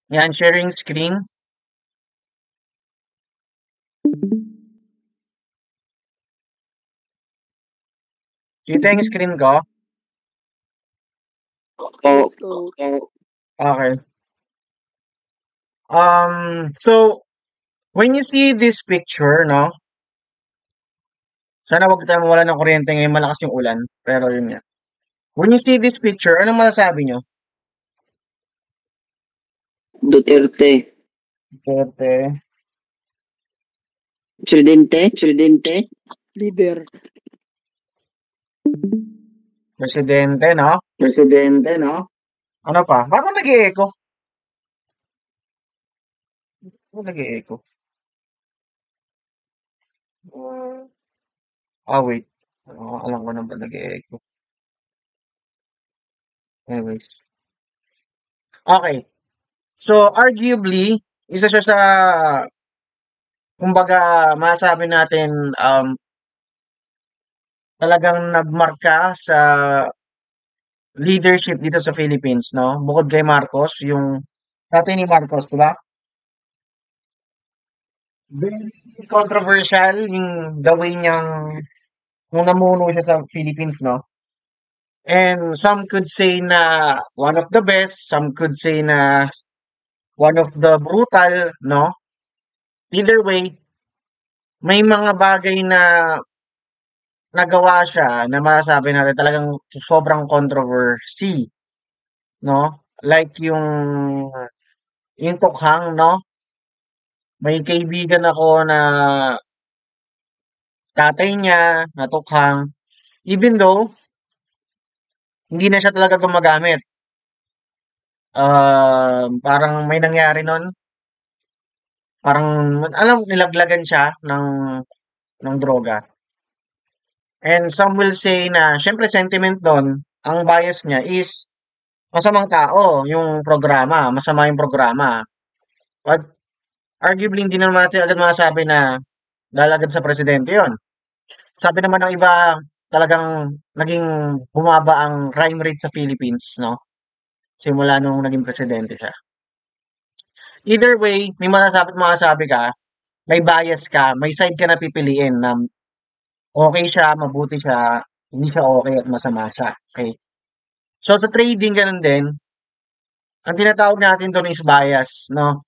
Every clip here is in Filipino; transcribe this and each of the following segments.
Yan, sharing screen. Kita yung screen ko? Yes, coach. Okay. So, when you see this picture, no? Sana wag tayo mawala ng kuryente ngayon, malakas yung ulan. Pero yun nga. When you see this picture, anong masasabi nyo? Duterte. Duterte. Presidente. Leader. Presidente, no? Ano pa? Parang nag-i-echo. Parang nag-i-echo. Wait. Alam ko na ba nag-i-echo. Anyways. Okay. So, arguably, isa siya sa, kumbaga, masabi natin, talagang nagmarka sa leadership dito sa Philippines, no? Bukod kay Marcos, yung tatay ni Marcos, di ba? Very controversial yung the way niyang nung namuno siya sa Philippines, no? And some could say na one of the best, some could say na one of the brutal, no? Either way, may mga bagay na nagawa siya na masasabi natin talagang sobrang controversy, no? Like yung tukhang, no? May kaibigan ako na tatay niya natukhang, even though hindi na siya talaga gumagamit. Parang may nangyari nun. Parang, alam, nilaglagan siya ng droga. And some will say na, syempre sentiment doon, ang bias niya is masamang tao yung programa, masama yung programa. But arguably hindi naman natin agad masasabi na dahil agad sa presidente yon. Sabi naman ng iba, talagang naging bumaba ang crime rate sa Philippines, no? Simula nung naging presidente siya. Either way, may masasabi ka, may bias ka, may side ka na pipiliin na okay siya, mabuti siya, hindi siya okay at masama siya. Okay? So sa trading, ganun din, ang tinatawag natin doon is bias, no?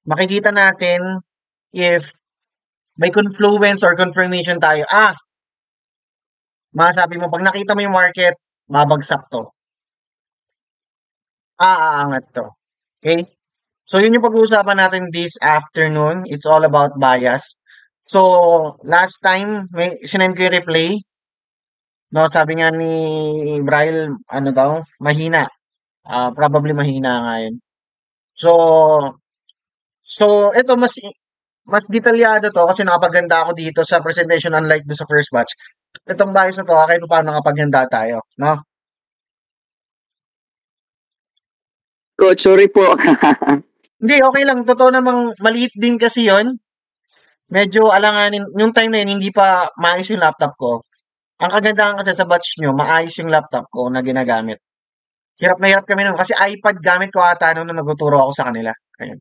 Makikita natin if may confluence or confirmation tayo. Masasabi mo, pag nakita mo yung market, babagsak to. Aangat to. Okay? So, yun yung pag-uusapan natin this afternoon. It's all about bias. So, last time, may sinend ko yung replay. No, sabi nga ni Braille, ano daw, mahina. Probably mahina nga yun. So, ito mas detalyado to kasi nakapaganda ako dito sa presentation unlike do sa first batch. Itong bias na to, kahit pa paano nakapaghanda tayo, no? Coach, sorry po. Hindi, okay lang. Totoo namang maliit din kasi yon. Medyo alanganin. Yung time na yun, hindi pa maayos yung laptop ko. Ang kagandahan kasi sa batch nyo, maayos yung laptop ko na ginagamit. Hirap na hirap kami nun. Kasi iPad gamit ko ata nung nagtuturo ako sa kanila. Ayun.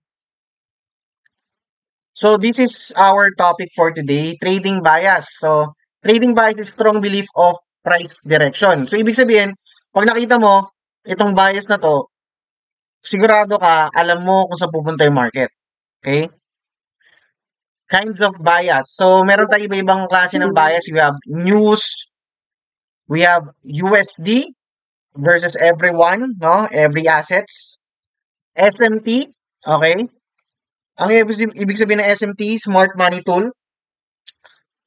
So, this is our topic for today, trading bias. So, trading bias is strong belief of price direction. So, ibig sabihin, pag nakita mo, itong bias na to, sigurado ka, alam mo kung saan pupunta yung market. Okay? Kinds of bias. So, meron tayong iba-ibang klase ng bias. We have news, we have USD versus everyone, no? Every assets. SMT, okay? Ang ibig sabihin ng SMT, Smart Money Tool.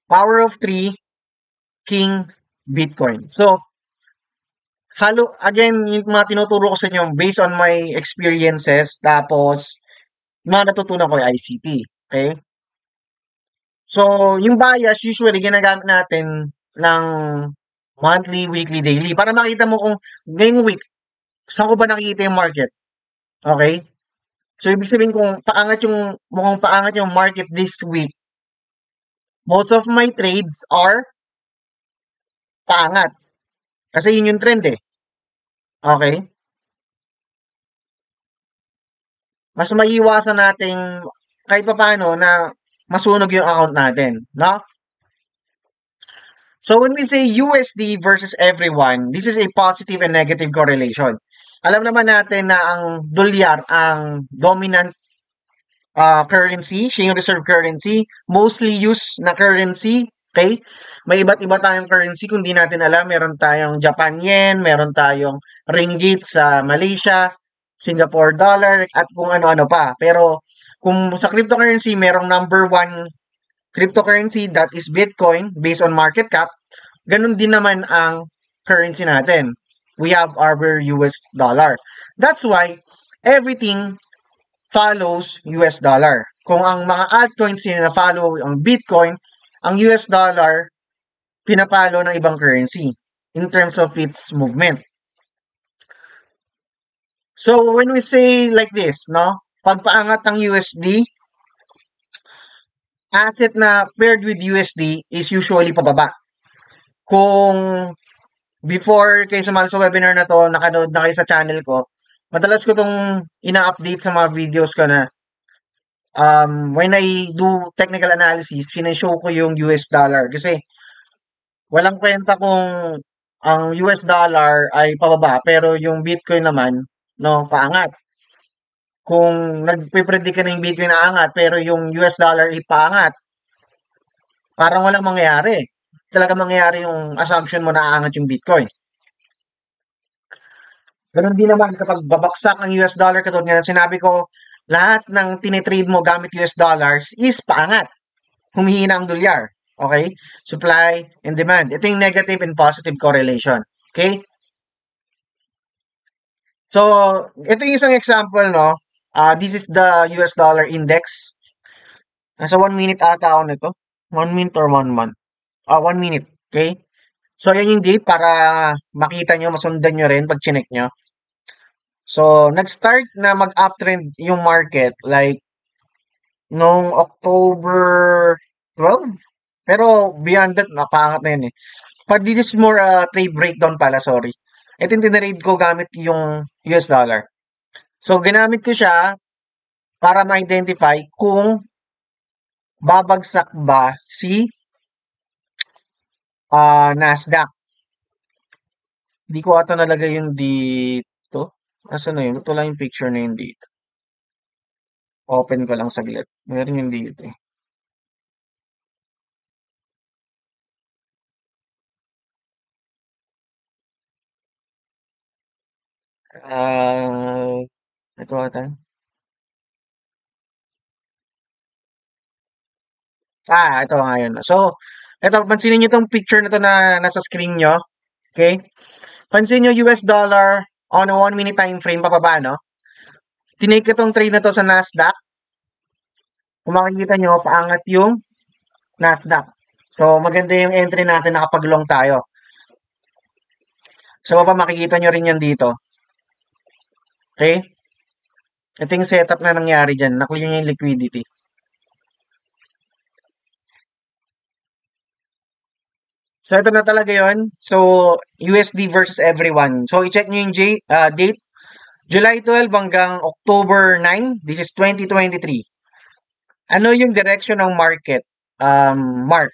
Power of 3, King Bitcoin. So, again, yung mga tinuturo ko sa inyo based on my experiences, tapos, mga natutunan ko ay ICT. Okay? So, yung bias, usually, ginagamit natin ng monthly, weekly, daily. Para makita mo kung ngayong week, saan ko ba nakikita yung market? Okay? So, ibig sabihin kung mukhang paangat yung market this week, most of my trades are paangat. Kasi yun yung trend eh. Okay? mas maiiwasan nating kahit papaano na masunog yung account natin, no? So when we say USD versus everyone, this is a positive and negative correlation. Alam naman natin na ang dolyar ang dominant currency, siya yung reserve currency, mostly used na currency, okay? May iba't iba tayong currency kung di natin alam. Meron tayong Japan yen, meron tayong ringgit sa Malaysia, Singapore dollar, at kung ano-ano pa. Pero kung sa cryptocurrency, merong number one cryptocurrency that is Bitcoin based on market cap. Ganun din naman ang currency natin. We have our US dollar. That's why everything follows US dollar. Kung ang mga altcoins na follow ang Bitcoin, ang US dollar pinapalo ng ibang currency in terms of its movement. So when we say like this, no, pagpaangat ng USD, asset na paired with USD is usually pababa. Kung before kayo sumali sa webinar na to, nakanood na kayo sa channel ko, madalas ko tong ina-update sa mga videos ko na when I do technical analysis, sineshow ko yung US dollar kasi walang kwenta kung ang US dollar ay pababa pero yung Bitcoin naman, no, paangat. Kung nagpe-predict ka na yung Bitcoin na angat pero yung US dollar ay paangat, parang walang mangyayari. Talaga mangyayari yung assumption mo na aangat yung Bitcoin. Ganun din naman kapag babaksak ang US dollar, katulad nga ng sinabi ko, lahat ng tinitrade mo gamit US dollars is paangat. Humihina ang dolyar. Okay? Supply and demand. Ito yung negative and positive correlation. Okay? So, ito yung isang example, no? This is the US dollar index. Nasa 1 minute ata ako nito. 1 minute or 1 month? 1 minute. Okay? So, yan yung date para makita nyo, masundan nyo rin pag chinek nyo. So, nag-start na mag-uptrend yung market like noong October 12. Pero beyond that, napaangat na yun eh. But this is more trade breakdown pala, sorry. Ito yung tinarade ko gamit yung US dollar. So, ginamit ko siya para ma-identify kung babagsak ba si Nasdaq. Hindi ko ata nalagay yung dito. Asa na yun? Ito lang yung picture na yun dito. Open ko lang saglit. Meron yung dito eh. Ito ata. Ito nga yun. So, ito, pansinin nyo itong picture na to na nasa screen nyo. Okay? Pansin nyo, US dollar on a 1 minute time frame, papaba, no? Tinake itong trade na to sa Nasdaq. Kung makikita nyo, paangat yung Nasdaq. So, maganda yung entry natin, nakapag-long tayo. So, baba makikita nyo rin yan dito. Okay? Ito yung setup na nangyari dyan. Na-clear nyo yung liquidity. So, ito na talaga yon. So, USD versus everyone. So, i-check nyo yung date. July 12 hanggang October 9. This is 2023. Ano yung direction ng market? Mark?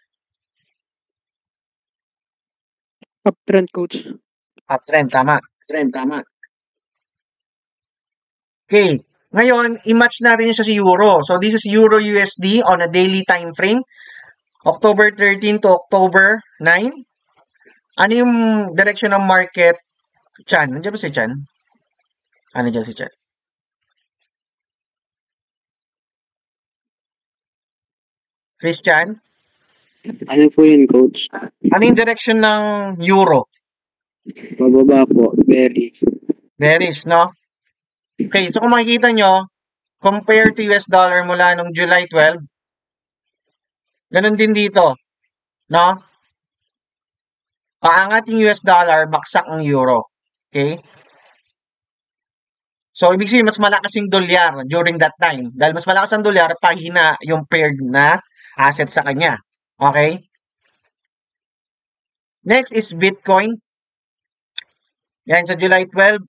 Uptrend, coach. Uptrend, tama. Tama. Okay. Ngayon, i-match natin yun sa euro. So, this is Euro USD on a daily time frame. October 13 to October 9. Ano yung direction ng market? Chan. Nandiyan ba si Chan? Ano dyan si Chan? Christian? Ano po yun, coach? Ano yung direction ng euro? Pababa po. Very. Bearish, no? Okay, so kung makikita nyo, compare to US dollar mula nung July 12, ganun din dito, no? Paangat yung US dollar, baksak ang euro. Okay? So, ibig sabihin, mas malakas yung dolyar during that time. Dahil mas malakas ang dolyar, pahina yung paired na asset sa kanya. Okay? Next is Bitcoin. Yan, sa July 12,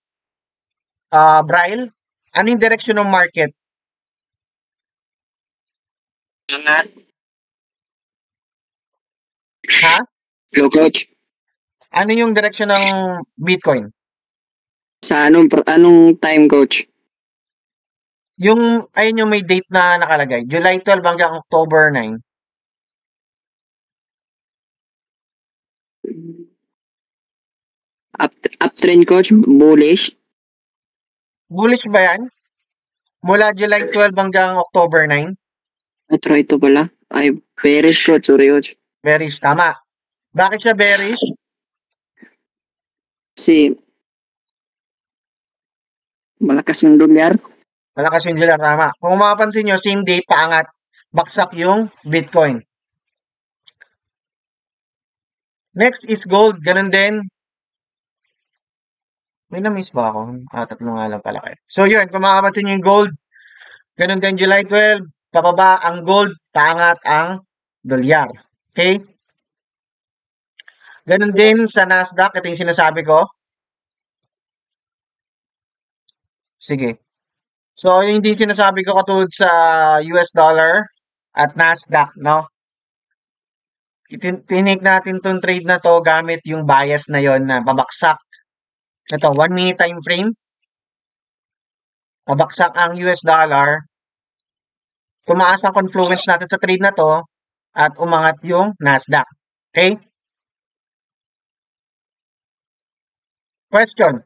Braille. Ano yung direction ng market? Angat. Ha? Hello, coach. Ano yung direction ng Bitcoin? Sa anong time, coach? Ayun yung may date na nakalagay. July 12 hanggang October 9. Uptrend, coach? Bullish? Bullish ba yan? Mula July 12 hanggang October 9? Try ito pala. Ay, bearish, coach. Sorry, coach. Bearish, tama. Bakit siya bearish? Kasi malakas yung dolyar. Malakas yung dollar, tama. Kung mapapansin nyo, same day, paangat. Baksak yung Bitcoin. Next is gold. Ganun din. May na-miss ba ako? Tatlo nga lang pala kayo. So yun, kung makapansin nyo yung gold, ganun din July 12, pababa ang gold, paangat ang dolyar. Okay? Ganun din sa Nasdaq, ito yung sinasabi ko. Sige. So, yun din sinasabi ko katulad sa US dollar at Nasdaq, no? Tinik natin tong trade na to gamit yung bias na yon na babaksak. Ito, 1 minute time frame. Babaksak ang US dollar. Tumaas ang confluence natin sa trade na to at umangat yung Nasdaq. Okay? Question.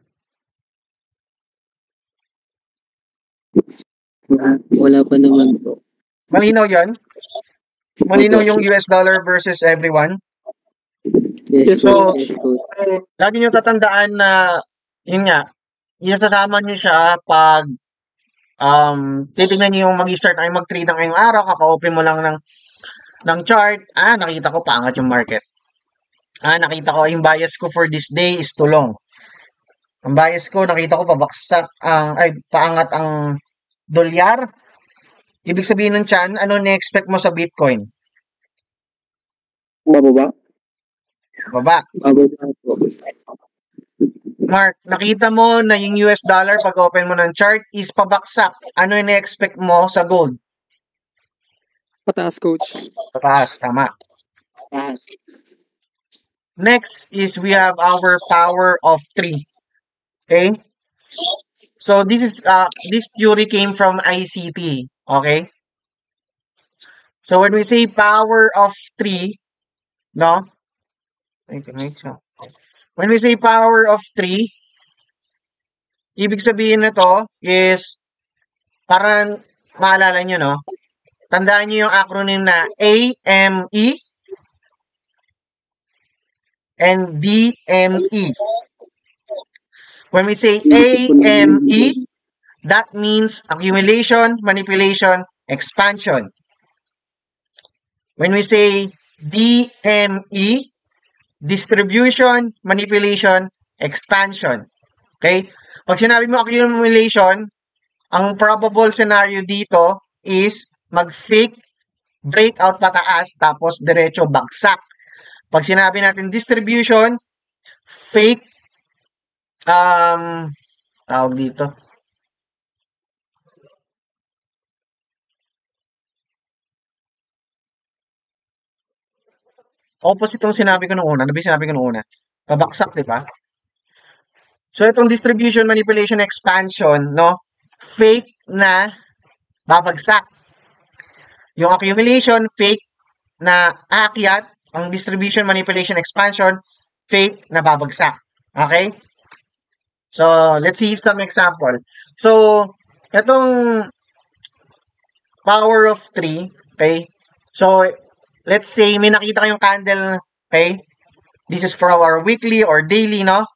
Wala pa naman po. Malinaw yon? Malinaw yung US dollar versus everyone? Yes, So, yes, coach. lagi nyo tatandaan na, yun nga, isasama nyo siya pag titignan nyo yung mag-start kayo mag-trade ng ngayong araw, kaka-open mo lang ng chart, nakita ko paangat yung market. Nakita ko yung bias ko for this day is too long. Ang bias ko, nakita ko paangat ang dolyar. Ibig sabihin nun Chan, ano na-expect mo sa Bitcoin? Bababa? Baba. Bababa po. Mark, nakita mo na yung US dollar pag open mo ng chart is pabaksak. Ano yung na-expect mo sa gold? Pataas, coach. Pataas, tama. Next is we have our power of 3. Okay? So this theory came from ICT. Okay? So when we say power of 3, no? When we say power of 3, ibig sabihin nito is parang maalala nyo, no? Tandaan nyo yung acronym na AME and DME. When we say AME, that means accumulation, manipulation, expansion. When we say DME, distribution, manipulation, expansion. Okay? Pag sinabi mo accumulation, ang probable scenario dito is mag-fake breakout pataas tapos diretso bagsak. Pag sinabi natin distribution, fake tawag dito. Opposite itong sinabi ko nung una. Ano ba sinabi ko nung una? Pabaksak, di ba? So, itong distribution, manipulation, expansion, no? Fake na babagsak. Yung accumulation, fake na aakyat. Ang distribution, manipulation, expansion, fake na babagsak. Okay? So, let's see some example. So, itong power of 3, okay? So, let's say may nakita kayong candle, okay? This is for our weekly or daily, no?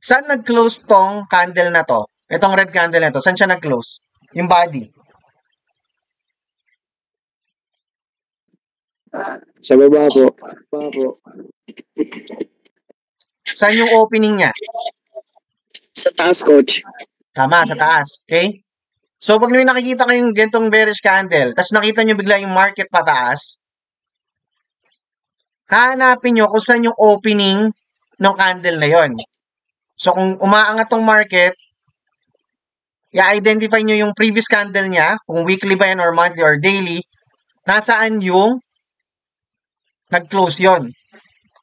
Saan nag-close tong candle na to? Itong red candle na to, saan siya nag-close? Yung body. Sa baba po. Baba po. Saan yung opening niya? Sa taas, coach. Tama, sa taas. Okay? So, pag may nakikita kayong gantong bearish candle, tapos nakita nyo bigla yung market pataas, hahanapin nyo kung saan yung opening ng candle na yon. So, kung umaangat tong market, i-identify nyo yung previous candle niya, kung weekly ba yan or monthly or daily, nasaan yung nag-close yon.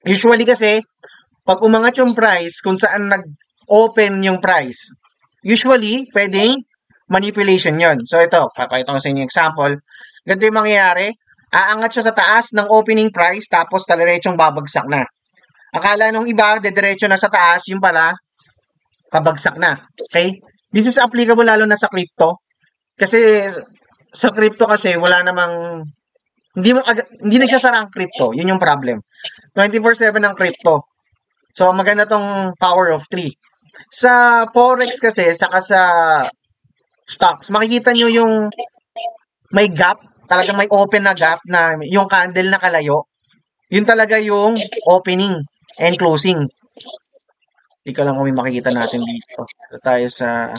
Usually kasi, pag umangat yung price, kung saan nag-open yung price, usually, pwedeng manipulation yon. So ito, papakita ko sa inyo example. Ganito yung mangyayari, aangat siya sa taas ng opening price, tapos talerechong babagsak na. Akala nung iba, dediretso na sa taas, yung pala, pabagsak na. Okay? This is applicable lalo na sa crypto. Kasi sa crypto kasi wala namang hindi nagsasara ang crypto. Yun yung problem. 24/7 ang crypto. So maganda tong power of 3. Sa forex kasi saka sa stocks, makikita nyo yung may gap, talagang may open na gap na yung candle na kalayo. Yun talaga yung opening and closing. Hindi ko lang kung may makikita natin dito. Ito tayo sa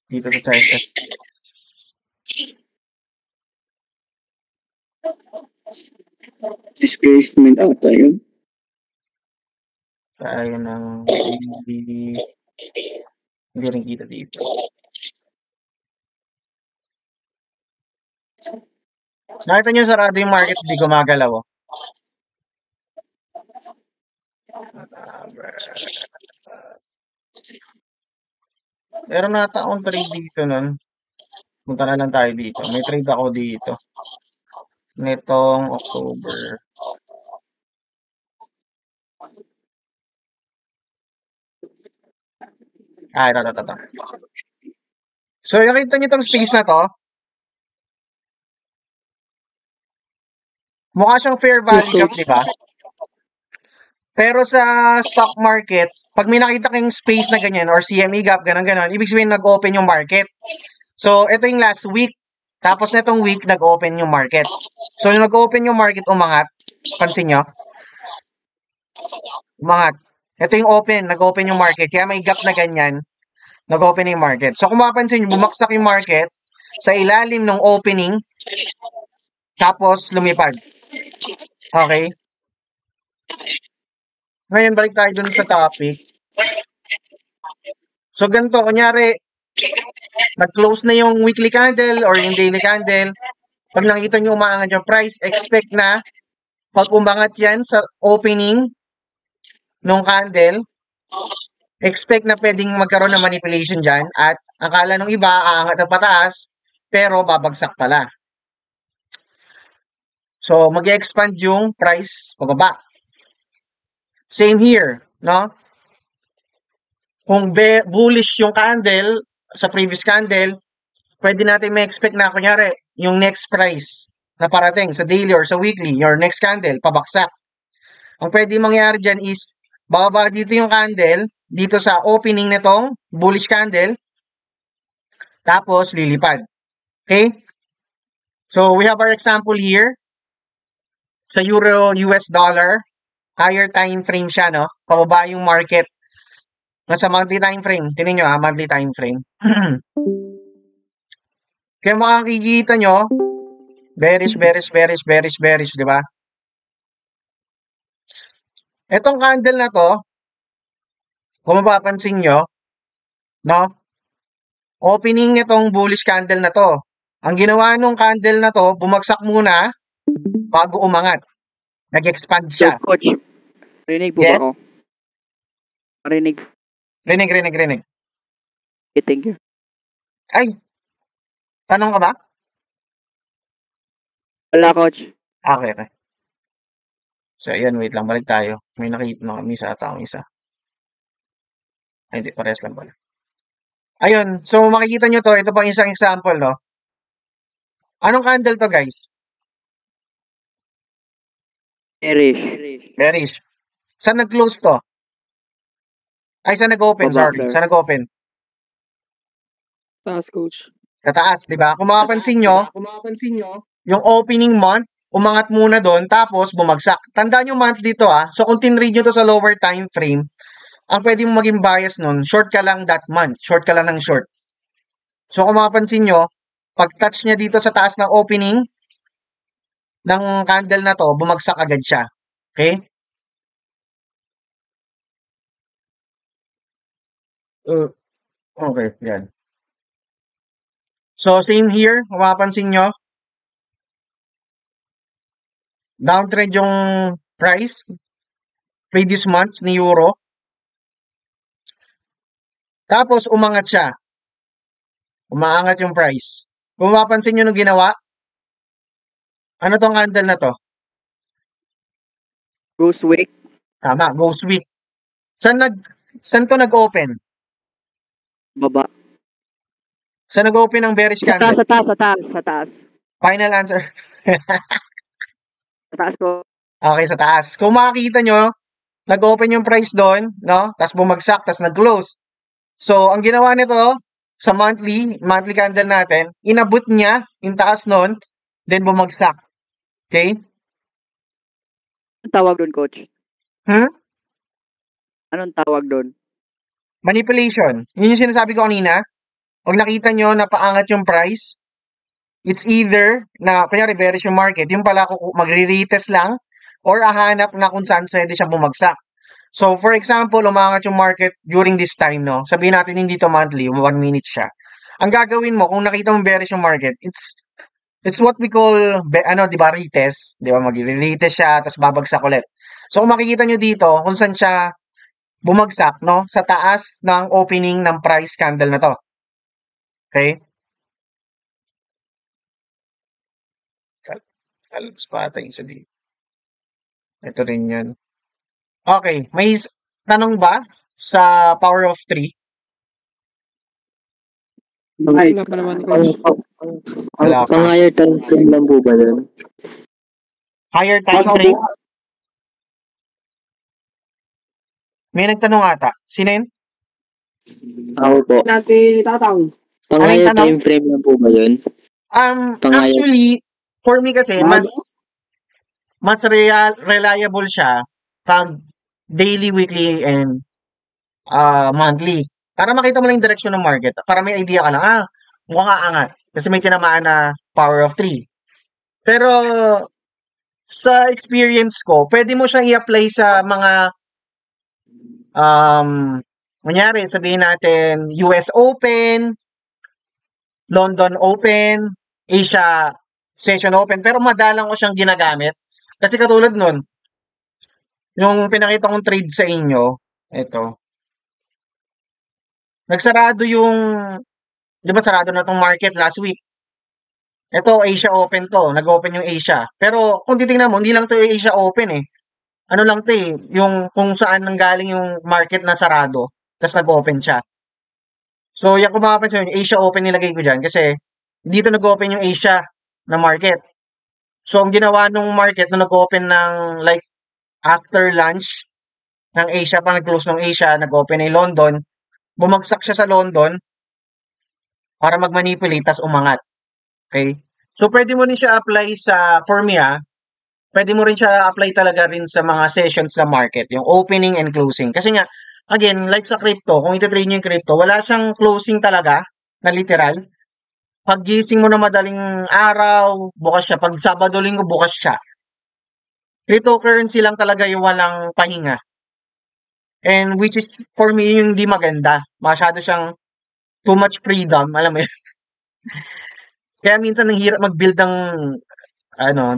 dito sa Displacement ata yun. tayo ng hindi rin kita dito. Nakita nyo sarado yung market, hindi gumagalaw. Oh. Meron nata akong trade dito nun. Punta na lang tayo dito. May trade ako dito. Nitong October. Ito. So, nakita nyo itong space na to. Mukha siyang fair value gap, di ba? Pero sa stock market, pag may nakita kayong space na ganyan or CME gap, ganun, ibig sabihin nag-open yung market. So, ito yung last week. Tapos na itong week, nag-open yung market. So, yung nag-open yung market, umangat. Pansin nyo? Umangat. Ito yung open, nag-open yung market. Kaya may gap na ganyan, nag-open yung market. So, kung mapapansin nyo, bumagsak yung market sa ilalim ng opening, tapos lumipad. Okay? Ngayon, balik tayo dun sa topic. So, ganito, kunyari, nag-close na yung weekly candle or yung daily candle. Pag nakita nyo umaangat yung price, expect na pag umangat yan sa opening ng candle, expect na pwedeng magkaroon ng manipulation dyan at akala ng iba, aangat na pataas, pero babagsak pala. So, mag-expand yung price pababa. Same here, no? Kung bullish yung candle sa previous candle, pwede natin may expect na kunyari yung next price na parating sa daily or sa weekly, your next candle, pabaksak. Ang pwede mangyari dyan is, bababa dito yung candle, dito sa opening nitong bullish candle, tapos lilipad. Okay? So, we have our example here. Sa Euro, US dollar, higher time frame siya, no? Pababa yung market. Nasa monthly time frame. Tingnan nyo, monthly time frame. Kaya makikita nyo, bearish, di ba? Etong candle na to, kung mapapansin nyo, no? Opening nitong bullish candle na to. Ang ginawa nung candle na to, bumagsak muna bago umangat. Nag-expand siya. So, coach, rinig po Yes? ba ako? Rinig. Rinig. Okay, thank you. Ay, tanong ka ba? Wala, coach. Okay. So, ayan, wait lang. Balik tayo. May nakita na kami sa taong isa. Ay, hindi. Pares lang pala. Ayun. So, makikita nyo to. Ito pang isang example, no? Anong candle to, guys? Bearish. Saan nag-close to? Ay, saan nag-open? Baba, Sorry. sir. Saan nag-open? Taas, coach. Sa taas, di ba? Kung mapapansin nyo, yung opening month, umangat muna doon, tapos bumagsak. Tandaan yung month dito, ah. So, kung tinread nyo to sa lower time frame, ang pwede mo maging bias nun, short ka lang that month. Short ka lang ng short. So, kung mapapansin nyo, pag touch niya dito sa taas ng opening ng candle na to, bumagsak agad siya. Okay? Okay, yan. So, same here. Kung mapapansin nyo, downtrend yung price previous months ni Euro. Tapos, umangat siya. Umaangat yung price. Kung mapapansin nyo nung ginawa, ano tong candle na to? Goose Week. Tama, Ghost Week. Saan to nag-open? Baba. Saan nag-open ng bearish Sa taas, candle? sa taas, sa taas, sa taas. Final answer. Sa taas ko. Okay, sa taas. Kung makikita nyo, nag-open yung price doon, no? Tapos bumagsak, tapos nag-close. So, ang ginawa nito, sa monthly candle natin, inabot niya yung taas nun, then bumagsak. Okay? Anong tawag doon, coach? Hmm? Anong tawag doon? Manipulation. Yun yung sinasabi ko kanina. Pag nakita nyo na paangat yung price, it's either na, kaya bearish yung market, yung pala magre-retest lang, or ahanap na kung saan pwede siyang bumagsak. So, for example, umangat yung market during this time, no? Sabihin natin hindi to monthly, 1 minute siya. Ang gagawin mo, kung nakita mo bearish yung market, it's what we call, di ba, retest. Di ba, mag-retest siya, tapos babagsak ulit. So, kung makikita nyo dito, kung saan siya bumagsak, no? Sa taas ng opening ng price candle na to. Okay? Alas patay isa dito. Ito rin yan. Okay, may tanong ba sa Power of 3? Wala pa naman, coach. Wala pa. Pang higher time frame lang po ba doon? Higher time frame? May nagtanong ata. Sino yun? Ako po. Natin itatang. Pang Ano yung higher tanong? time frame lang po ba yun? Pangayat. Actually, for me kasi, mas reliable siya pag daily, weekly, and monthly. Para makita mo lang yung direction ng market. Para may idea ka lang, mukhang aangat. Kasi may tinamaan na power of 3. Pero, sa experience ko, pwede mo siyang i-apply sa mga, kunyari, sabihin natin, US Open, London Open, Asia Session Open, pero madalang ko siyang ginagamit. Kasi katulad nun, yung pinakita kong trade sa inyo, ito, nagsarado yung, di ba sarado na tong market last week? Ito, Asia Open to, nag-open yung Asia. Pero kung titingnan mo, hindi lang to yung Asia Open eh. Ano lang to eh, yung kung saan nanggaling yung market na sarado, tapos nag-open siya. So, yung kung makapansin yung Asia Open nilagay ko dyan kasi dito nag-open yung Asia na market. So, ang ginawa nung market na nag-open ng like after lunch ng Asia, pa nag-close ng Asia, nag-open na yung London, bumagsak siya sa London para mag-manipulate, tas umangat. Okay? So, pwede mo rin siya apply for me pwede mo rin siya apply talaga rin sa mga sessions sa market, yung opening and closing. Kasi nga, again, like sa crypto, kung ito-trade nyo yung crypto, wala siyang closing talaga, na literal. Pag gising mo na madaling araw, bukas siya. Pag Sabado, Linggo, bukas siya. Cryptocurrency lang talaga yung walang pahinga. And which is, for me, yung hindi maganda. Masyado siyang too much freedom, alam mo yun. Kaya minsan ang hirap mag-build ng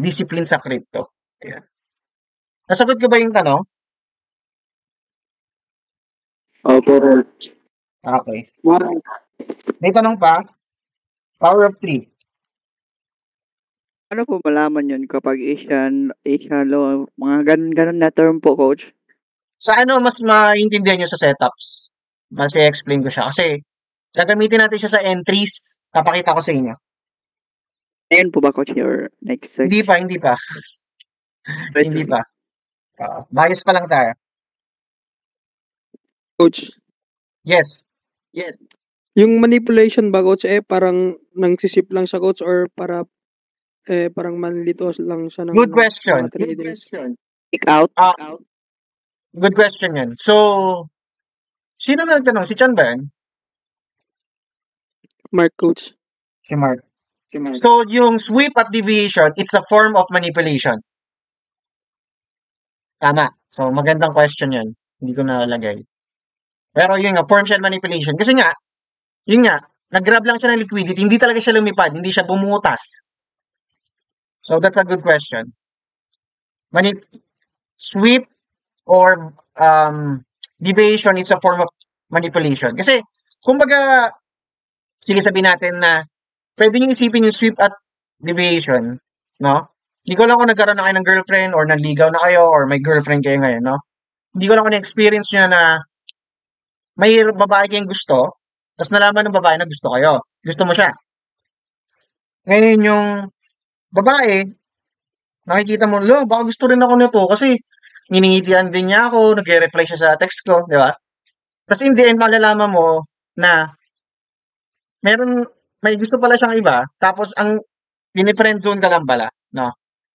discipline sa crypto. Ayan. Nasagot ko ba yung tanong? Opo. Okay. May tanong pa? Power of 3. Ano po malaman yun kapag Asian law, mga ganun na term po, coach? Sa mas maintindihan nyo sa setups? Mas i-explain ko siya. Kasi, gagamitin natin siya sa entries. Papakita ko sa inyo. Ayun po ba, coach, your next search? Hindi pa. Hindi pa. Bias pa lang tayo. Coach, Yes. yung manipulation ba, coach, parang nangsisip lang siya, coach, or parang manlito lang siya ng Good question. mga traders? Pick out? Good question yan. So, sino na nagtanong? Si Chan ba yan? Mark, coach. Si Mark. So, yung sweep at deviation, it's a form of manipulation. Tama. So, magandang question yan. Hindi ko nalagay. Pero yun nga, form shell manipulation. Kasi nga, yun nga, nag-grab lang siya ng liquidity, hindi talaga siya lumipad, hindi siya bumutas. So that's a good question. Sweep or deviation is a form of manipulation. Kasi, kumbaga, sige sabihin natin na pwede nyo isipin yung sweep at deviation, no? Hindi ko lang kung nagkaroon na kayo ng girlfriend or nanligaw na kayo or may girlfriend kayo ngayon, no? Hindi ko lang kung na-experience nyo na may babae kayong gusto, tapos nalaman ng babae na gusto kayo. Gusto mo siya. Ngayon yung babae, nakikita mo, lo, baka gusto rin ako nito kasi niningitian din niya ako, nagre-reply siya sa text ko, di ba? Tapos in the end, malalaman mo na may gusto pala siyang iba, tapos ang pini-friend zone ka lang pala, no?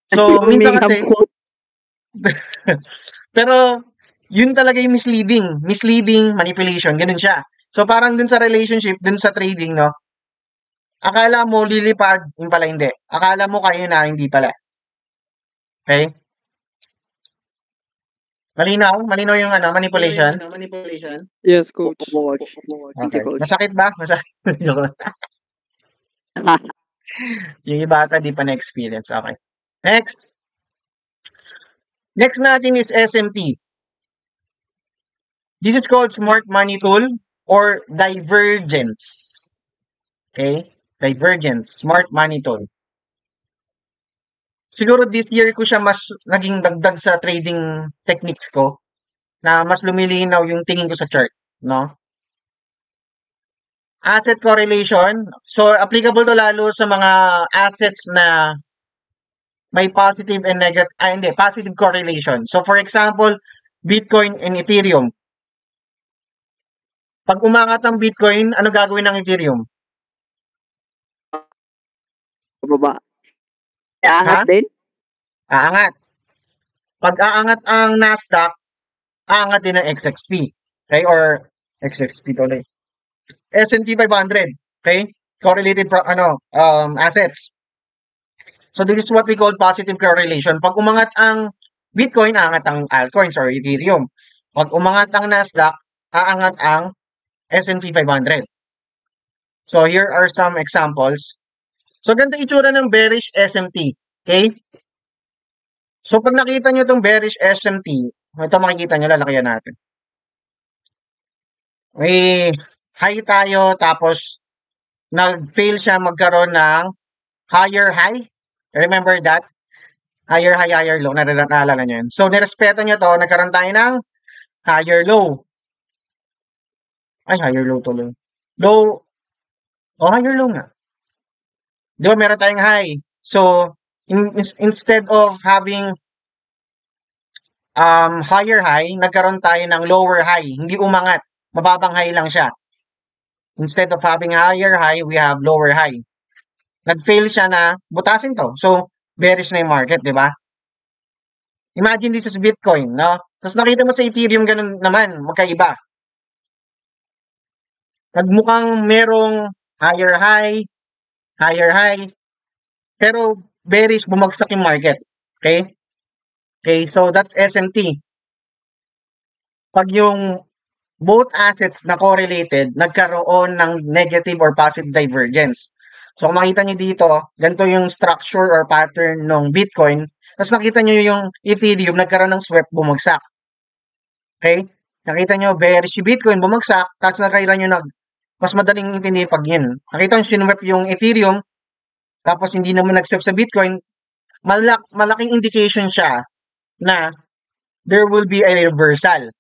So, minsan kasi, pero, yun talaga yung misleading manipulation, ganun siya. So, parang dun sa relationship, dun sa trading, no? Akala mo lilipad, yung pala hindi. Akala mo kayo na, hindi pala. Okay? Malinaw? Malinaw yung manipulation? Yes, coach. Okay. Masakit ba? Masakit. Yung iba ata di pa na-experience. Okay. Next. Next natin is SMT. This is called Smart Money Tool or Divergence. Okay? Divergence. Smart Money Tool. Siguro this year ko siya mas naging dagdag sa trading techniques ko na mas lumilinaw yung tingin ko sa chart, no? Asset correlation. So, applicable to lalo sa mga assets na may positive and negative, positive correlation. So, for example, Bitcoin and Ethereum. Pag umangat ang Bitcoin, ano gagawin ng Ethereum? Baba. Aangat din? Aangat. Pag aangat ang Nasdaq, aangat din ang XXP. Okay? Or XXP tuloy. S&P 500. Okay? Correlated assets. So this is what we call positive correlation. Pag umangat ang Bitcoin, aangat ang altcoins or Ethereum. Pag umangat ang Nasdaq, aangat ang S&P 500. So here are some examples. So ganda itsura ng bearish SMT. Okay? So pag nakita nyo itong bearish SMT, ito makikita nyo, lalakayan natin. May high tayo, tapos nag-fail siya magkaroon ng higher high. Remember that? Higher high, higher low. Naalala nyo yun. So nirespeto nyo to, nagkaroon tayo ng higher low. Ay, higher low tuloy. Low. Oh, higher low nga. Di ba meron tayong high? So, instead of having higher high, nagkaroon tayo ng lower high. Hindi umangat. Mababang high lang siya. Instead of having higher high, we have lower high. Nag-fail siya na butasin to. So, bearish na yung market, di ba? Imagine this is Bitcoin, no? Tapos nakita mo sa Ethereum, ganun naman, magkaiba. Nagmukhang merong higher high, pero bearish, bumagsak yung market. Okay? Okay, so that's SMT. Pag yung both assets na correlated, nagkaroon ng negative or positive divergence. So kung makita nyo dito, ganito yung structure or pattern ng Bitcoin, tapos nakita nyo yung Ethereum, nagkaroon ng swept, bumagsak. Okay? Nakita nyo, bearish si Bitcoin, bumagsak, tapos nakita nyo mas madaling intindi pag yun. Nakita nyo, sinwep yung Ethereum, tapos hindi naman nag-swap sa Bitcoin, malaking indication siya na there will be a reversal.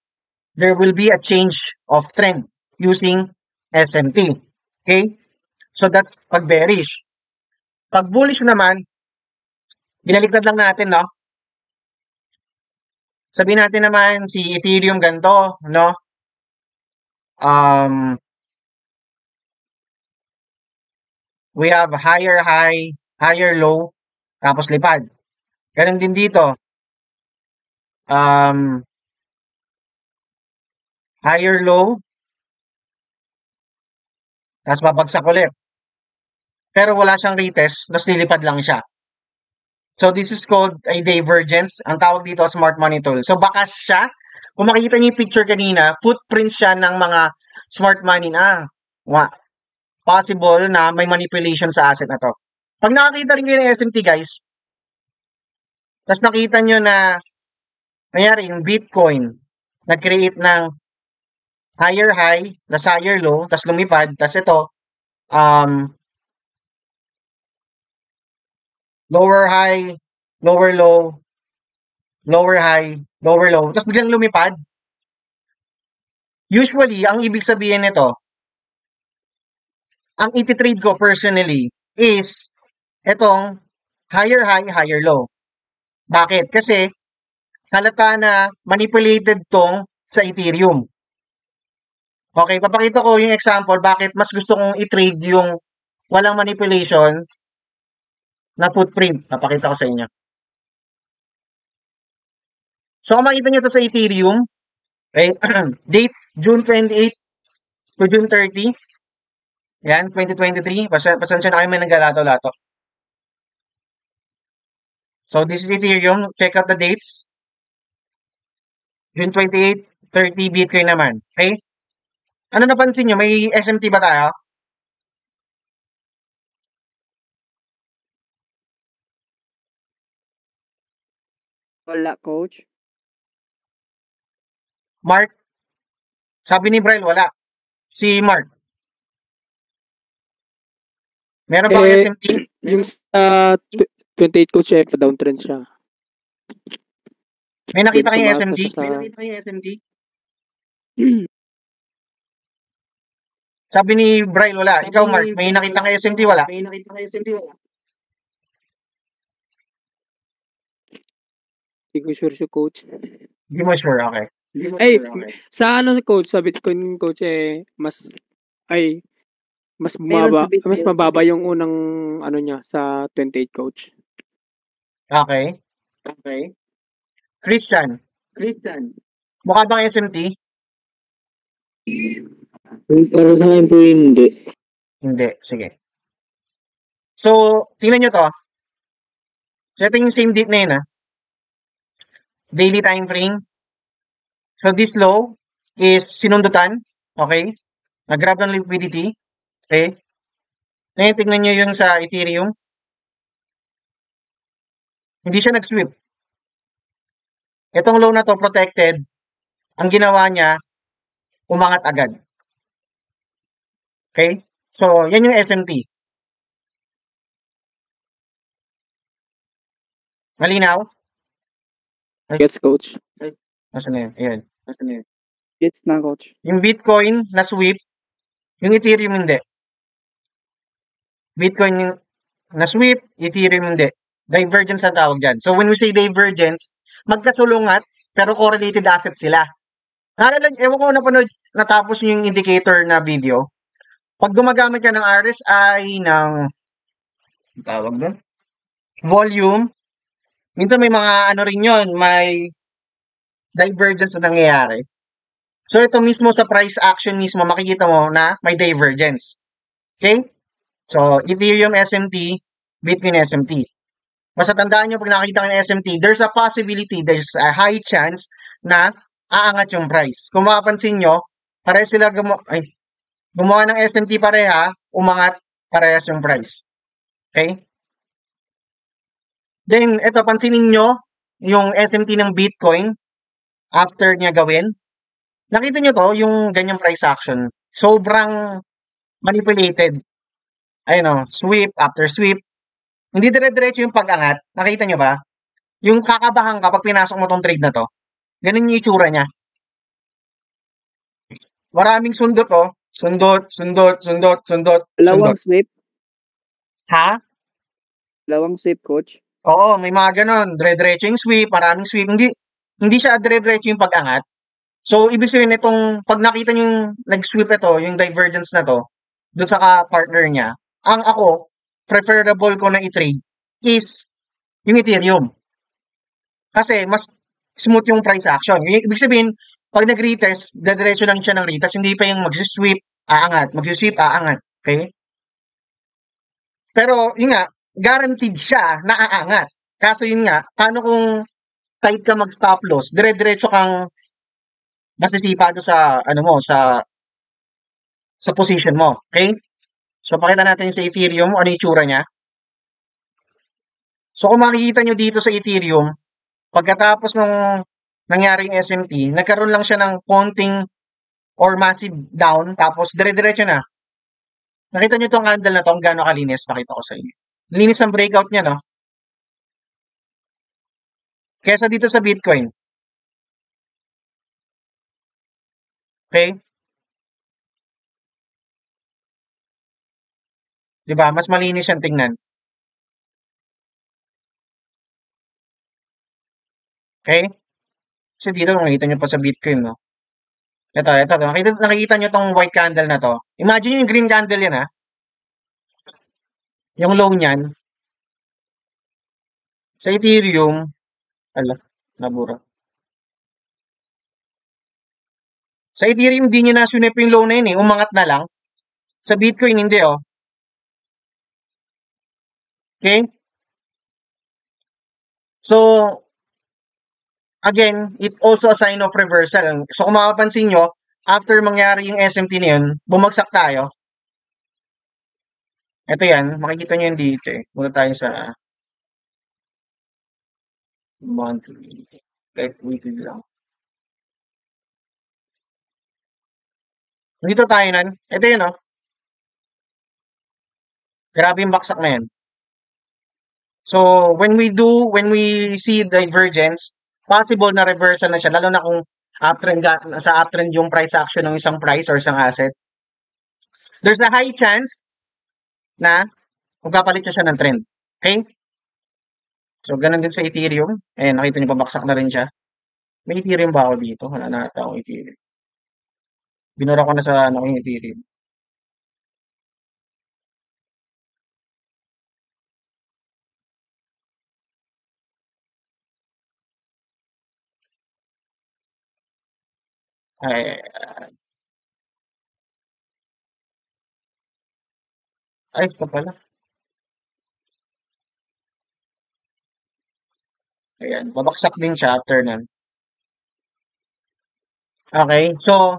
There will be a change of trend using SMT. Okay? So that's pag bearish. Pag bullish naman, binaliktad lang natin, no? Sabihin natin naman si Ethereum ganito, no? We have higher high, higher low, tapos lipad. Ganun din dito. Higher low, tapos babagsak ulit. Pero wala siyang retest, mas lilipad lang siya. So this is called a divergence. Ang tawag dito smart money tool. So bakas siya, kung makikita niyo yung picture kanina, footprints siya ng mga smart money na possible na may manipulation sa asset na to. Pag nakakita rin kayo ng SMT guys, tapos nakita nyo na nangyari yung Bitcoin, nag-create ng higher high, tas higher low, tas lumipad, tas ito, lower high, lower low, lower high, lower low, tas biglang lumipad. Usually, ang ibig sabihin nito, ang iti-trade ko personally is itong higher high, higher low. Bakit? Kasi halata na manipulated tong sa Ethereum. Okay, papakita ko yung example bakit mas gusto kong i-trade yung walang manipulation na footprint. Papakita ko sa inyo. So, kung makita nyo to sa Ethereum, okay, date June 28 to June 30. Yan, 2023. Pasensya na kayo may naggalato-lato. So, this is Ethereum. Check out the dates. June 28, 30 Bitcoin naman. Okay? Ano napansin nyo? May SMT ba tayo? Wala, coach. Mark? Sabi ni Braille, wala. Si Mark. Meron bang SMT? Yung sa 28 coach downtrend siya. May nakita kayong Tumaas na SMT? siya sa- May nakita kayong SMT? Sabi ni Braille, wala. Ikaw, Mark, may nakita kayong SMT? Wala. May nakita kayong SMT? Wala. Hindi ko sure si coach. Hindi mo sure, okay. Ay, sa ano si coach, sa Bitcoin coach mas mababa yung unang ano niya sa 28 coach. Okay. Okay. Christian. Mukha bang SMT? Para sa akin po hindi. Hindi. Sige. So, tingnan nyo to. So, ito yung same date na yun, daily time frame. So, this low is sinundutan. Okay? Nag-grab ng liquidity. Okay? Ngayon, tingnan nyo yung sa Ethereum. Hindi siya nag-sweep. Itong low na to, protected. Ang ginawa niya, umangat agad. Okay? So, yan yung SMT. Malinaw? Gets coach. Nasaan na yun? Ayan. Gets na, coach. Yung Bitcoin na sweep, yung Ethereum hindi. Bitcoin na sweep, Ethereum hindi. Divergence ang tawag dyan. So, when we say divergence, magkasulungat, pero correlated assets sila. Ewan ko napanood, natapos yung indicator na video. Pag gumagamit ka ng RSI, ng tawag doon, volume, minsan may mga ano rin yun, may divergence na nangyayari. So, ito mismo sa price action mismo, makikita mo na may divergence. Okay? So, Ethereum SMT, Bitcoin SMT. Basta tandaan nyo, pag nakakita kayo ng SMT, there's a possibility, there's a high chance na aangat yung price. Kung mapapansin nyo, pareho sila gumawa ng SMT pareha, umangat parehas yung price. Okay? Then, ito, pansinin nyo, yung SMT ng Bitcoin, after niya gawin, nakita nyo to, yung ganyang price action, sobrang manipulated. Ayun o, sweep after sweep. Hindi dire-diretso yung pag-angat. Nakita nyo ba? Yung kakabahan ka pag pinasok mo tong trade na to. Ganun yung itsura niya. Maraming sundot oh. Sundot. Lawang sweep. Ha? Lawang sweep, coach. Oo, may mga ganun. Dire-diretso yung sweep, maraming sweep. Hindi siya dire-diretso yung pag-angat. So, ibig sabihin itong, pag nakita nyo yung nag-sweep ito, yung divergence na to, doon sa partner niya, ang ako, preferable ko na i-trade is yung Ethereum. Kasi mas smooth yung price action. Ibig sabihin, pag nag-retest, dediretso lang siya ng retest, hindi pa yung mag-sweep, aangat, mag-sweep, aangat. Okay? Pero, yun nga, guaranteed siya na aangat. Kaso yun nga, paano kung tight ka mag-stop loss, dire-diretso kang masisipa doon sa ano mo sa position mo. Okay? So pakita natin sa Ethereum ano yung itsura niya. So kung makikita nyo dito sa Ethereum, pagkatapos nung nangyaring SMT, nagkaroon lang siya ng konting or massive down, tapos dire-diretso na. Nakita nyo itong candle na to, kung gaano kalinis, pakita ko sa inyo. Linis ang breakout niya, no? Kesa dito sa Bitcoin. Okay? Diba? Mas malinis siyang tingnan. Okay? Kasi dito, nakikita nyo pa sa Bitcoin, no? Ito. Nakikita nyo tong white candle na to. Imagine nyo yung green candle yan, ha? Yung low niyan. Sa Ethereum, ala, nabura. Sa Ethereum, hindi nyo nasunip yung low na yun, eh. Umangat na lang. Sa Bitcoin, hindi, oh. Okay? So, again, it's also a sign of reversal. So, kung makapansin nyo, after mangyari yung SMT na yun, bumagsak tayo. Ito yan, makikita nyo yan dito eh. Muna tayo sa monthly. Kahit weekly lang. Dito tayo nan. Ito yun oh. Grabe yung baksak na yan. So, when we see divergence, possible na reversal na siya, lalo na kung sa uptrend yung price action ng isang price or isang asset. There's a high chance na magpapalit siya ng trend. Okay? So, ganun din sa Ethereum. Ayan, nakita niyo pabaksak na rin siya. May Ethereum ba ako dito? Wala na ata akong Ethereum. Binura ko na sa ano yung Ethereum. Ay, ito pala. Ayan, babaksak din siya after nun. Okay, so,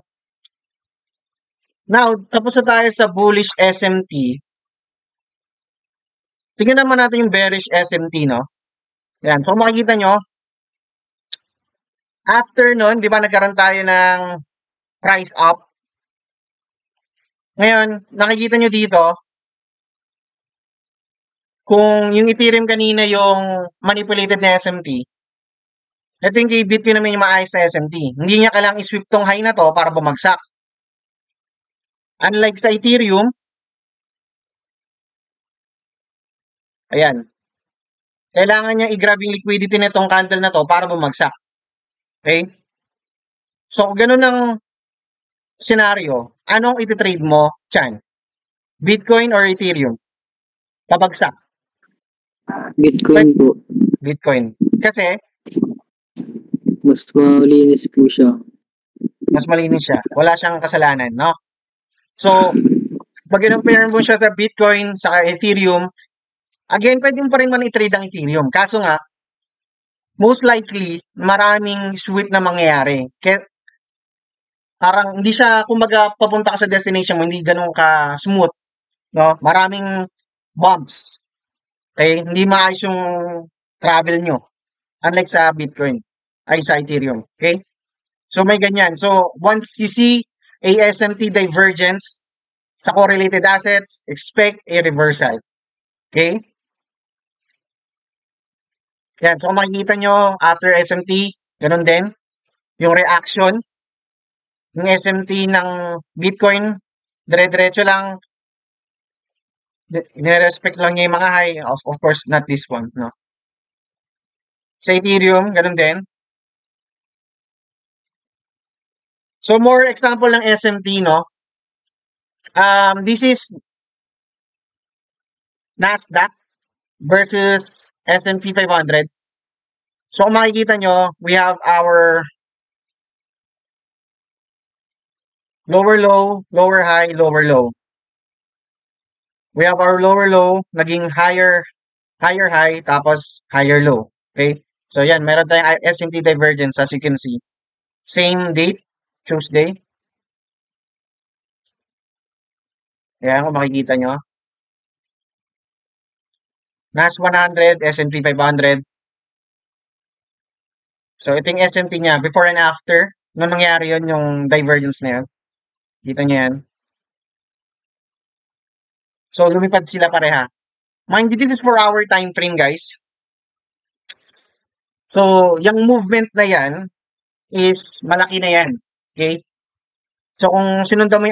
now, tapos na tayo sa bullish SMT. Tingnan naman natin yung bearish SMT, no? Ayan, so makikita nyo, after nun, di ba nagkaroon tayo ng price up? Ngayon, nakikita nyo dito, kung yung Ethereum kanina yung manipulated na SMT, ito yung kay Bitcoin naman yung maayos na SMT. Hindi niya kailangang i-sweep tong high na to para bumagsak. Unlike sa Ethereum, ayan, kailangan niya i-grab yung liquidity nitong candle na to para bumagsak. Okay? So, kung ganun ang scenario, anong iti-trade mo, Chan? Bitcoin or Ethereum? Pabagsak. Bitcoin po. Bitcoin. Kasi, Mas malinis po siya. mas malinis siya. Wala siyang kasalanan, no? So, pag in-compare mo siya sa Bitcoin, sa Ethereum, again, pwede mo pa rin man i-trade ang Ethereum. Kaso nga, most likely, maraming sweep na mangyayari. Kaya, parang hindi siya, kumbaga, papunta ka sa destination mo, hindi ganun ka smooth. No? Maraming bumps. Okay? Hindi maayos yung travel nyo. Unlike sa Bitcoin. Ay, sa Ethereum. Okay? So, may ganyan. So, once you see a SMT divergence sa correlated assets, expect a reversal. Okay? Yan. So, kung makikita nyo, after SMT, ganun din. Yung reaction, yung SMT ng Bitcoin, dire-diretso lang, nire-respect lang niya yung mga high. Of course, not this one. No? Sa Ethereum, ganun din. So, more example ng SMT, no? This is Nasdaq versus S&P 500. So, kung makikita nyo, we have our lower low, lower high, lower low. We have our lower low, naging higher high, tapos higher low. Okay? So, yan, meron tayong S&P divergence as you can see. Same date, Tuesday. Ayan, kung makikita nyo. NAS 100, S&P 500. So, ito yung SMT niya, before and after. Nung nangyari yun, yung divergence na yun. Kita nyo yan. So, lumipad sila pareha. Mind you, this is 4-hour time frame, guys. So, yung movement na yan is malaki na yan. Okay? So, kung sinundan mo